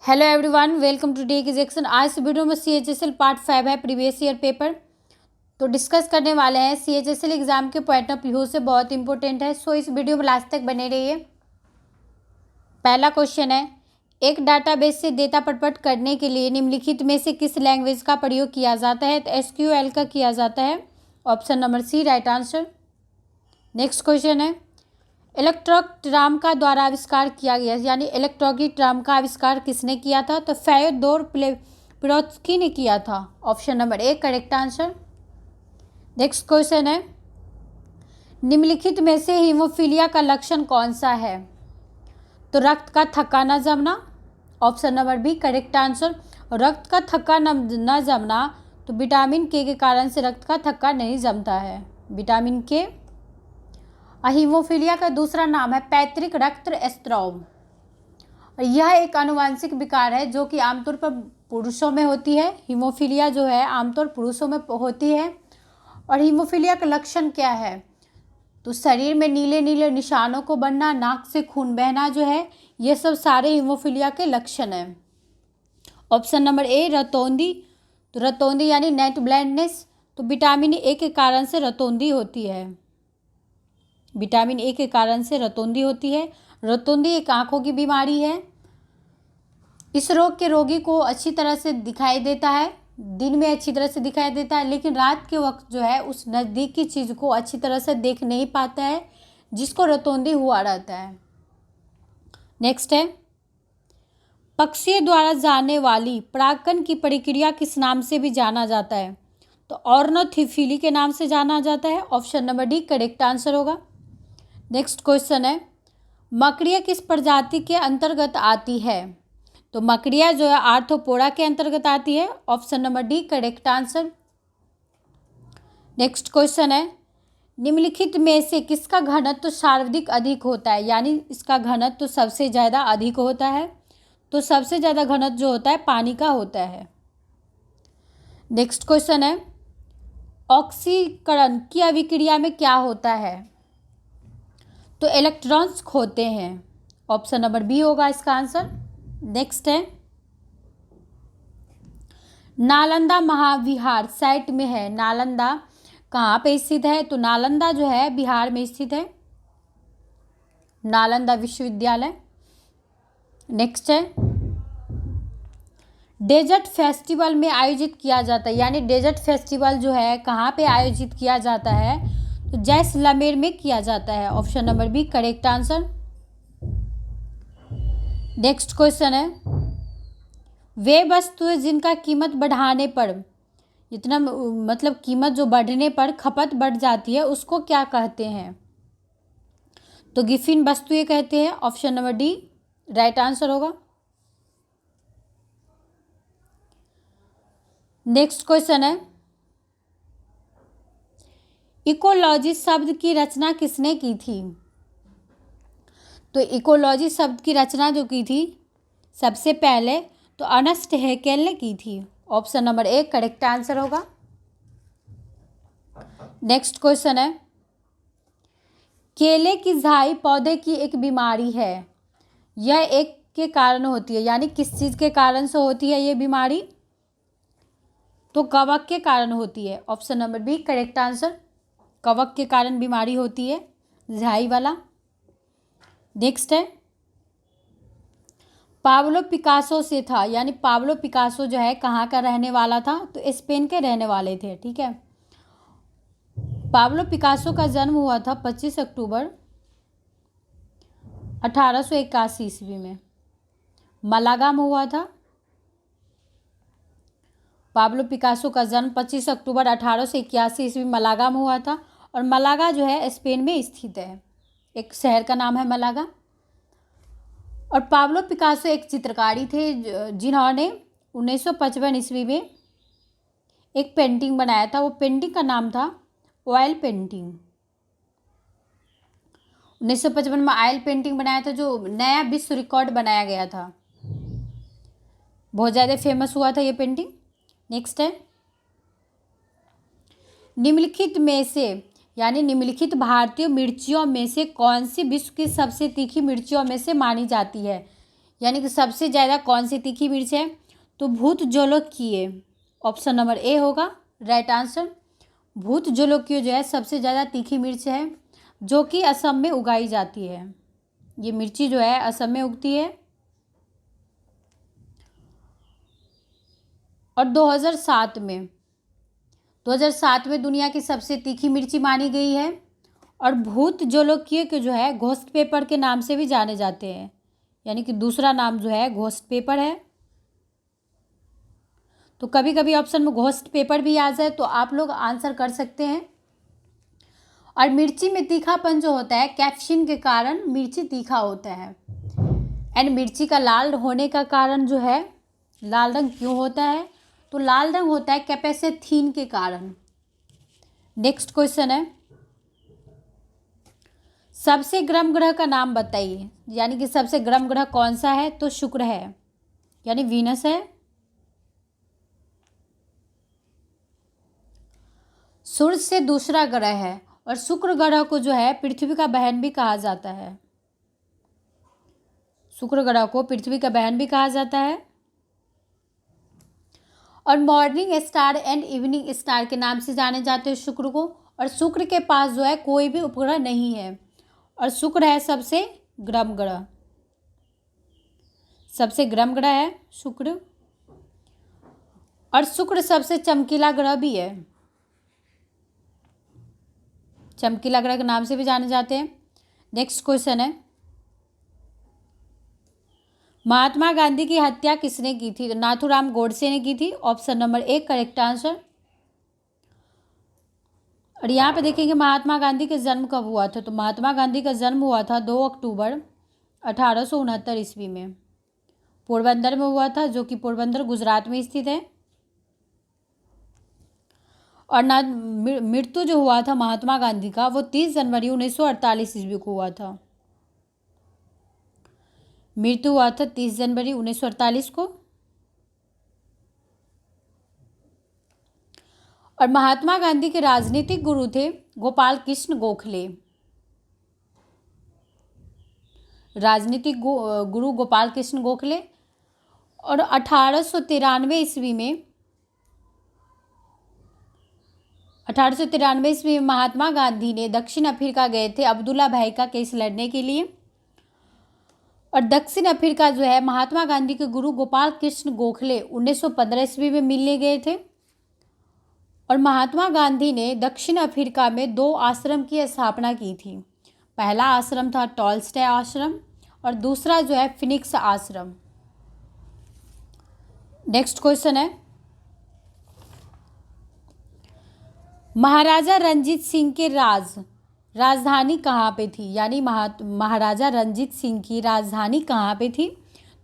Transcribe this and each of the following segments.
Hello everyone, welcome to day की section. आज इस वीडियो में CHSL पार्ट 5 है, प्रीवियस ईयर पेपर। तो डिस्कस करने वाले हैं। CHSL एग्जाम के पॉइंट ऑफ व्यू से बहुत इंपॉर्टेंट है, सो इस वीडियो में लास्ट तक बने रहिए। पहला क्वेश्चन है, एक डाटाबेस से डेटा पटपट करने के लिए निम्नलिखित में से किस लैंग्वेज का प्रयोग किया जाता है? तो SQL का किया जाता है। Option number C right answer. Next question है, इलेक्ट्रोग्राम का द्वारा आविष्कार किया गया, यानी इलेक्ट्रोग्राम का आविष्कार किसने किया था? तो फ्योदोर प्लेप्रोत्स्की ने किया था। Option number A correct answer. Next question है, निम्नलिखित में से हीमोफीलिया का लक्षण कौन सा है? तो रक्त का थक्का न जमना। Option number B correct answer. रक्त का थक्का न जमना तो विटामिन के कारण से रक्त का थक्का नहीं जमता है, विटामिन के। हीमोफीलिया का दूसरा नाम है पैतृक रक्त स्त्राव। यह एक आनुवांशिक विकार है जो कि आमतौर पर पुरुषों में होती है। हीमोफीलिया जो है आमतौर पुरुषों में होती है। और हीमोफीलिया का लक्षण क्या है? तो शरीर में नीले नीले निशानों को बनना, नाक से खून बहना जो है, ये सब सारे हीमोफीलिया के लक्षण हैं। ऑप्शन नंबर ए रतौंधी। तो रतौंधी यानी नाइट ब्लाइंडनेस, तो विटामिन ए के कारण से रतौंधी होती है। विटामिन ए के कारण से रतौंधी होती है। रतौंधी एक आंखों की बीमारी है। इस रोग के रोगी को अच्छी तरह से दिखाई देता है, दिन में अच्छी तरह से दिखाई देता है, लेकिन रात के वक्त जो है उस नज़दीक की चीज़ को अच्छी तरह से देख नहीं पाता है, जिसको रतौंधी हुआ रहता है। नेक्स्ट है, पक्षियों द्वारा जाने वाली परागकण की प्रक्रिया किस नाम से भी जाना जाता है? तो ऑर्नोथोफिली के नाम से जाना जाता है। Option number D correct answer होगा। नेक्स्ट क्वेश्चन है, मकड़िया किस प्रजाति के अंतर्गत आती है? तो मकड़िया जो है आर्थ्रोपोडा के अंतर्गत आती है। Option number D correct answer. Next question है, निम्नलिखित में से किसका घनत्व सर्वाधिक अधिक होता है, यानी इसका घनत्व सबसे ज़्यादा अधिक होता है? तो सबसे ज़्यादा घनत्व जो होता है पानी का होता है। नेक्स्ट क्वेश्चन है, ऑक्सीकरण की अभिक्रिया में क्या होता है? तो इलेक्ट्रॉन्स खोते हैं। ऑप्शन नंबर बी होगा इसका आंसर। नेक्स्ट है, नालंदा महाविहार साइट में है। नालंदा कहाँ पे स्थित है? तो नालंदा जो है बिहार में स्थित है, नालंदा विश्वविद्यालय। नेक्स्ट है, डेजर्ट फेस्टिवल में आयोजित किया जाता है, यानी डेजर्ट फेस्टिवल जो है कहाँ पे आयोजित किया जाता है? तो जैसलमेर में किया जाता है। Option number B correct answer. Next question है, वे वस्तुएं जिनका कीमत बढ़ाने पर, जितना मतलब कीमत जो बढ़ने पर खपत बढ़ जाती है, उसको क्या कहते हैं? तो गिफिन वस्तुएं कहते हैं। Option number D right answer होगा। नेक्स्ट क्वेश्चन है, इकोलॉजी शब्द की रचना किसने की थी? तो इकोलॉजी शब्द की रचना जो की थी सबसे पहले तो अर्नेस्ट हैकेल ने की थी। Option number A correct answer होगा। नेक्स्ट क्वेश्चन है, केले की झाई पौधे की एक बीमारी है, यह एक के कारण होती है, यानी किस चीज़ के कारण से होती है ये बीमारी? तो कवक के कारण होती है। Option number B correct answer. कवक के कारण बीमारी होती है झाई वाला। नेक्स्ट है, पाब्लो पिकासो से था, यानी पाब्लो पिकासो जो है कहाँ का रहने वाला था? तो स्पेन के रहने वाले थे। ठीक है, पाब्लो पिकासो का जन्म हुआ था 25 अक्टूबर 1881 ईस्वी में, मलागा में हुआ था। पाब्लो पिकासो का जन्म 25 अक्टूबर 1881 ईस्वी मलागा में हुआ था, और मलागा जो है स्पेन में स्थित है, एक शहर का नाम है मलागा। और पाब्लो पिकासो एक चित्रकारी थे जिन्होंने 1955 ईस्वी में एक पेंटिंग बनाया था। वो पेंटिंग का नाम था ऑयल पेंटिंग। 1955 में ऑयल पेंटिंग बनाया था, जो नया विश्व रिकॉर्ड बनाया गया था। बहुत ज़्यादा फेमस हुआ था ये पेंटिंग। नेक्स्ट है, निम्नलिखित में से, यानी निम्नलिखित भारतीय मिर्चियों में से कौन सी विश्व की सबसे तीखी मिर्चियों में से मानी जाती है? यानी कि सबसे ज़्यादा कौन सी तीखी मिर्च है? तो भूत जोलोकिये, ऑप्शन नंबर ए होगा राइट आंसर। भूत जोलोकियो जो है सबसे ज़्यादा तीखी मिर्च है, जो कि असम में उगाई जाती है। ये मिर्ची जो है असम में उगती है। और 2007 में दुनिया की सबसे तीखी मिर्ची मानी गई है। और भूत जोलोकियो के जो है घोस्ट पेपर के नाम से भी जाने जाते हैं, यानी कि दूसरा नाम जो है घोस्ट पेपर है। तो कभी कभी ऑप्शन में घोस्ट पेपर भी आ जाए तो आप लोग आंसर कर सकते हैं। और मिर्ची में तीखापन जो होता है कैप्सिन के कारण मिर्ची तीखा होता है। एंड मिर्ची का लाल होने का कारण जो है, लाल रंग क्यों होता है? तो लाल रंग होता है कैपेसेथीन के कारण। नेक्स्ट क्वेश्चन है, सबसे गर्म ग्रह का नाम बताइए। यानी कि सबसे गर्म ग्रह कौन सा है? तो शुक्र है, यानी वीनस है। सूर्य से दूसरा ग्रह है और शुक्र ग्रह को जो है पृथ्वी का बहन भी कहा जाता है। शुक्र ग्रह को पृथ्वी का बहन भी कहा जाता है। और morning star and evening star के नाम से जाने जाते हैं शुक्र को। और शुक्र के पास जो है कोई भी उपग्रह नहीं है और शुक्र है सबसे गर्म ग्रह, सबसे गर्म ग्रह है शुक्र। और शुक्र सबसे चमकीला ग्रह भी है, चमकीला ग्रह के नाम से भी जाने जाते हैं। नेक्स्ट क्वेश्चन है, महात्मा गांधी की हत्या किसने की थी? तो नाथूराम गोडसे ने की थी, option number A correct answer. और यहाँ पे देखेंगे महात्मा गांधी का जन्म कब हुआ था? तो महात्मा गांधी का जन्म हुआ था 2 अक्टूबर 1869 ईस्वी में, पोरबंदर में हुआ था, जो कि पोरबंदर गुजरात में स्थित है। और ना मृत्यु जो हुआ था महात्मा गांधी का वो 30 जनवरी 1948 ईस्वी को हुआ था। मृत्यु हुआ था 30 जनवरी 1948 को। और महात्मा गांधी के राजनीतिक गुरु थे गोपाल कृष्ण गोखले। राजनीतिक गुरु गोपाल कृष्ण गोखले। और 1893 ईस्वी में 1893 ईस्वी में महात्मा गांधी ने दक्षिण अफ्रीका गए थे अब्दुल्ला भाई का केस लड़ने के लिए। और दक्षिण अफ्रीका जो है महात्मा गांधी के गुरु गोपाल कृष्ण गोखले 1915 ईस्वी में मिलने गए थे। और महात्मा गांधी ने दक्षिण अफ्रीका में 2 आश्रम की स्थापना की थी। पहला आश्रम था टॉलस्टॉय आश्रम और दूसरा जो है फिनिक्स आश्रम। नेक्स्ट क्वेश्चन है, महाराजा रंजीत सिंह के राजधानी कहाँ पे थी? यानी महाराजा रंजीत सिंह की राजधानी कहाँ पे थी?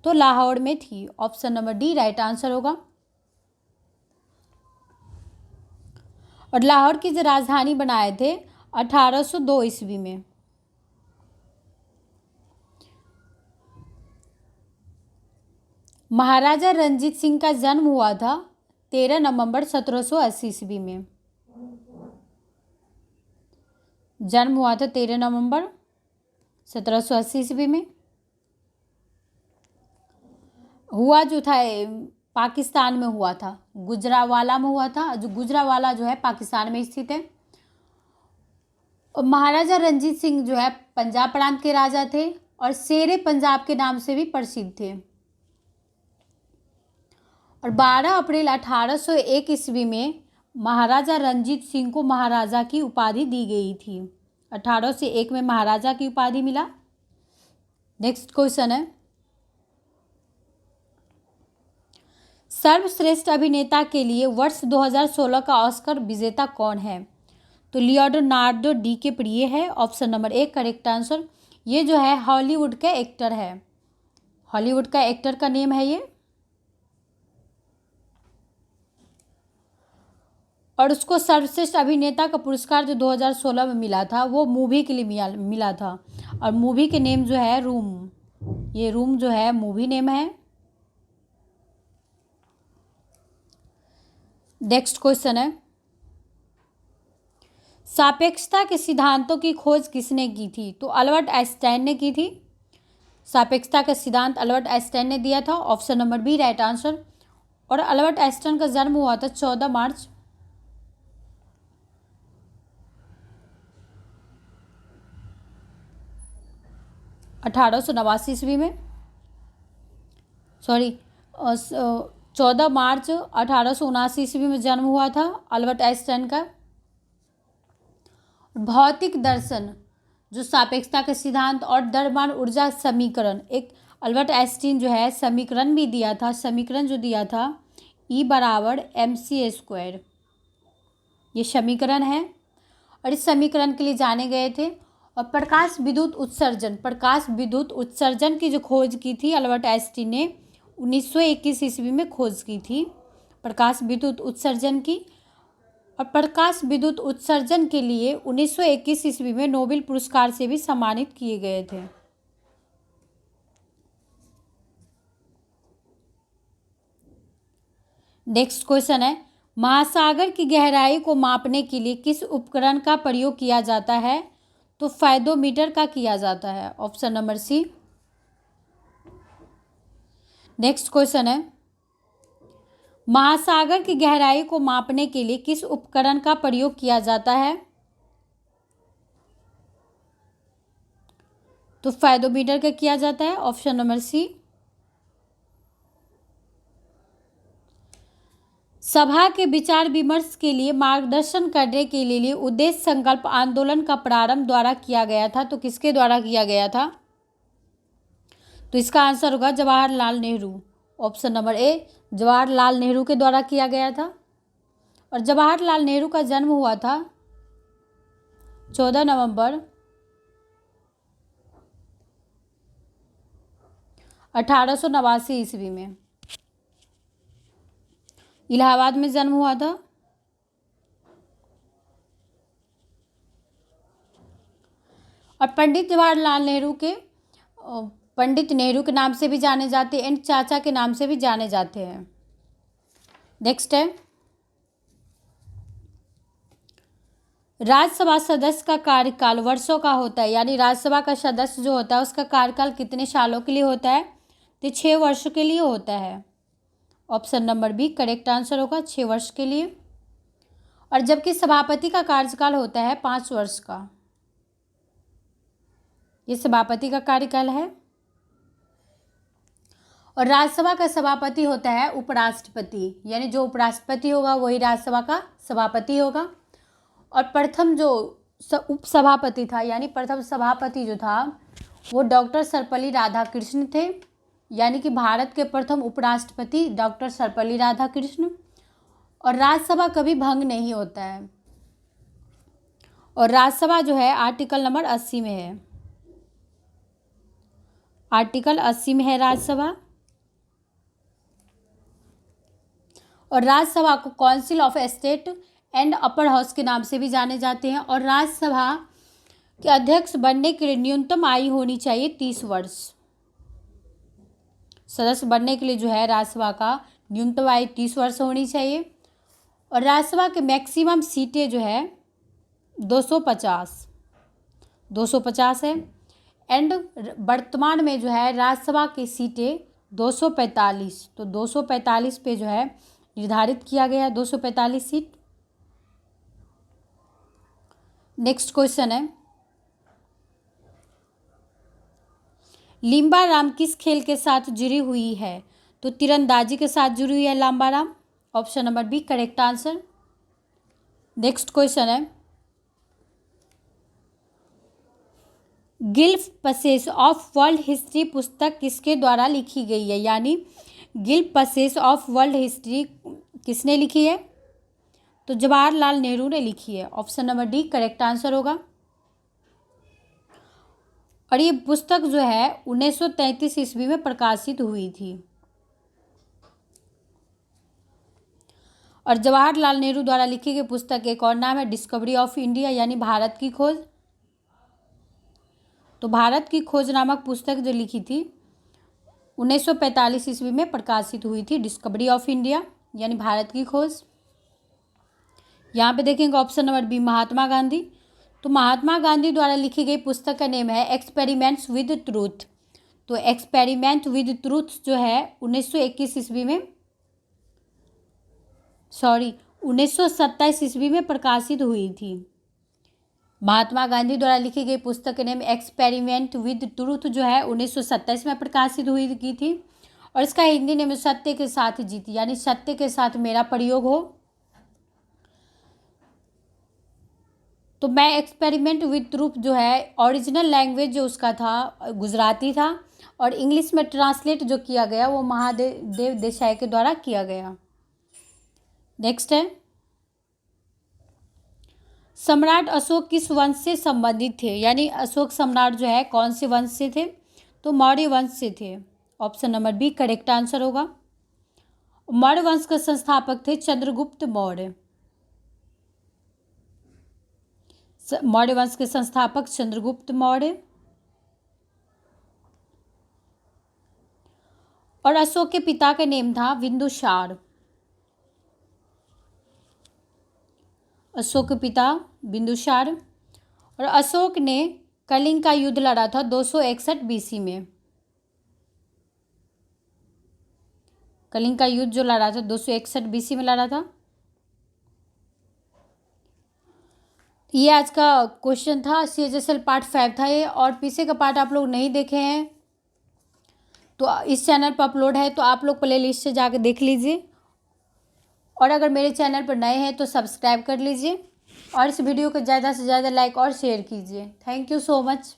तो लाहौर में थी, option number D right answer होगा। और लाहौर की जो राजधानी बनाए थे 1802 ईस्वी में। महाराजा रंजीत सिंह का जन्म हुआ था 13 नवंबर 1780 ईस्वी में। जन्म हुआ था 13 नवंबर 1780 ईस्वी में। हुआ जो था पाकिस्तान में हुआ था, गुजरावाला में हुआ था, जो गुजरावाला जो है पाकिस्तान में स्थित है। और महाराजा रंजीत सिंह जो है पंजाब प्रांत के राजा थे और शेरे पंजाब के नाम से भी प्रसिद्ध थे। और 12 अप्रैल 1801 ईस्वी में महाराजा रंजीत सिंह को महाराजा की उपाधि दी गई थी। 1801 में महाराजा की उपाधि मिला। नेक्स्ट क्वेश्चन है, सर्वश्रेष्ठ अभिनेता के लिए वर्ष 2016 का ऑस्कर विजेता कौन है? तो लियोनार्डो डी कैप्रियो है, option number A correct answer. ये जो है हॉलीवुड का एक्टर है, हॉलीवुड का एक्टर का नेम है ये। और उसको सर्वश्रेष्ठ अभिनेता का पुरस्कार जो 2016 में मिला था वो मूवी के लिए मिला था। और मूवी के नेम जो है रूम, ये रूम जो है मूवी नेम है। नेक्स्ट क्वेश्चन है, सापेक्षता के सिद्धांतों की खोज किसने की थी? तो अल्बर्ट आइंस्टाइन ने की थी। सापेक्षता का सिद्धांत अल्बर्ट आइंस्टाइन ने दिया था। Option number B right answer. और अल्बर्ट आइंस्टाइन का जन्म हुआ था 14 मार्च 1889 ईस्वी में। 14 मार्च 1879 ईस्वी में जन्म हुआ था अल्बर्ट आइंस्टाइन का। भौतिक दर्शन जो सापेक्षता के सिद्धांत और द्रव्यमान ऊर्जा समीकरण, एक अल्बर्ट आइंस्टीन जो है समीकरण भी दिया था, समीकरण जो दिया था E बराबर mc², ये समीकरण है और इस समीकरण के लिए जाने गए थे। और प्रकाश विद्युत उत्सर्जन की जो खोज की थी अल्बर्ट आइंस्टीन ने 1921 ईस्वी में खोज की थी प्रकाश विद्युत उत्सर्जन की। और प्रकाश विद्युत उत्सर्जन के लिए 1921 ईस्वी में नोबेल पुरस्कार से भी सम्मानित किए गए थे। नेक्स्ट क्वेश्चन है, महासागर की गहराई को मापने के लिए किस उपकरण का प्रयोग किया जाता है? तो फाइडोमीटर का किया जाता है। Option number C. Next question है, महासागर की गहराई को मापने के लिए किस उपकरण का प्रयोग किया जाता है? तो फाइडोमीटर का किया जाता है। Option number C. सभा के विचार विमर्श के लिए मार्गदर्शन करने के लिए उद्देश्य संकल्प आंदोलन का प्रारंभ द्वारा किया गया था। तो किसके द्वारा किया गया था? तो इसका आंसर होगा जवाहरलाल नेहरू। ऑप्शन नंबर ए, जवाहरलाल नेहरू के द्वारा किया गया था। और जवाहरलाल नेहरू का जन्म हुआ था 14 नवंबर 1889 ईस्वी में। इलाहाबाद में जन्म हुआ था। और पंडित जवाहरलाल नेहरू के पंडित नेहरू के नाम से भी जाने जाते हैं एंड चाचा के नाम से भी जाने जाते हैं। नेक्स्ट है, राज्यसभा सदस्य का कार्यकाल वर्षों का होता है, यानी राज्यसभा का सदस्य जो होता है उसका कार्यकाल कितने सालों के लिए होता है? तो 6 वर्ष के लिए होता है। Option number B correct answer होगा, 6 वर्ष के लिए। और जबकि सभापति का कार्यकाल होता है 5 वर्ष का। ये सभापति का कार्यकाल है। और राज्यसभा का सभापति होता है उपराष्ट्रपति, यानी जो उपराष्ट्रपति होगा वही राज्यसभा का सभापति होगा। और प्रथम जो उपसभापति था, यानी प्रथम सभापति जो था वो डॉक्टर सर्वपल्ली राधाकृष्ण थे, यानी कि भारत के प्रथम उपराष्ट्रपति डॉक्टर सर्वपल्ली राधाकृष्ण। और राज्यसभा कभी भंग नहीं होता है। और राज्यसभा जो है आर्टिकल नंबर 80 में है, आर्टिकल 80 में है राज्यसभा। और राज्यसभा को council of state and upper house के नाम से भी जाने जाते हैं। और राज्यसभा के अध्यक्ष बनने के लिए न्यूनतम आयु होनी चाहिए 30 वर्ष। सदस्य बनने के लिए जो है राज्यसभा का न्यूनतम आयु 30 वर्ष होनी चाहिए। और राज्यसभा के मैक्सिमम सीटें जो है 250 है। एंड वर्तमान में जो है राज्यसभा की सीटें 245, तो 245 पे जो है निर्धारित किया गया है 245 सीट। नेक्स्ट क्वेश्चन है, लिम्बाराम किस खेल के साथ जुड़ी हुई है? तो तीरंदाजी के साथ जुड़ी हुई है Limbaram. Option number B correct answer. Next question है, glimpses of world history पुस्तक किसके द्वारा लिखी गई है? यानी glimpses of world history किसने लिखी है? तो जवाहरलाल नेहरू ने लिखी है। Option number D correct answer होगा। और ये पुस्तक जो है 1933 ईस्वी में प्रकाशित हुई थी। और जवाहरलाल नेहरू द्वारा लिखी गई पुस्तक एक और नाम है डिस्कवरी ऑफ इंडिया, यानी भारत की खोज। तो भारत की खोज नामक पुस्तक जो लिखी थी 1945 ईस्वी में प्रकाशित हुई थी, डिस्कवरी ऑफ इंडिया यानी भारत की खोज। यहाँ पे देखेंगे option number B Mahatma Gandhi. तो महात्मा गांधी द्वारा लिखी गई पुस्तक का नेम है एक्सपेरिमेंट्स विद ट्रूथ। तो एक्सपेरिमेंट विद ट्रूथ जो है 1921 ईस्वी में 1927 ईस्वी में प्रकाशित हुई थी। महात्मा गांधी द्वारा लिखी गई पुस्तक के नेम एक्सपेरिमेंट विद ट्रूथ जो है 1927 में प्रकाशित हुई की थी। और इसका हिंदी नेम सत्य के साथ जीती, यानी सत्य के साथ मेरा प्रयोग हो। तो मैं एक्सपेरिमेंट विद ट्रूथ जो है ओरिजिनल लैंग्वेज जो उसका था गुजराती था, और इंग्लिश में ट्रांसलेट जो किया गया वो महादेव देसाई के द्वारा किया गया। नेक्स्ट है, सम्राट अशोक किस वंश से संबंधित थे, यानी अशोक सम्राट जो है कौन से वंश से थे, तो मौर्य वंश से थे। Option number B correct answer होगा। मौर्य वंश के संस्थापक थे चंद्रगुप्त मौर्य। मौर्य वंश के संस्थापक चंद्रगुप्त मौर्य। और अशोक के पिता का नेम था बिंदुसार। अशोक के पिता बिंदुसार। और अशोक ने कलिंग का युद्ध लड़ा था 261 बीसी में। कलिंग का युद्ध जो लड़ा था 261 बीसी में लड़ा था। ये आज का क्वेश्चन था, CHSL पार्ट 5 था ये। और पीछे का पार्ट आप लोग नहीं देखे हैं तो इस चैनल पर अपलोड है, तो आप लोग प्ले लिस्ट से जाकर देख लीजिए। और अगर मेरे चैनल पर नए हैं तो सब्सक्राइब कर लीजिए और इस वीडियो को ज़्यादा से ज़्यादा लाइक और शेयर कीजिए। Thank you so much.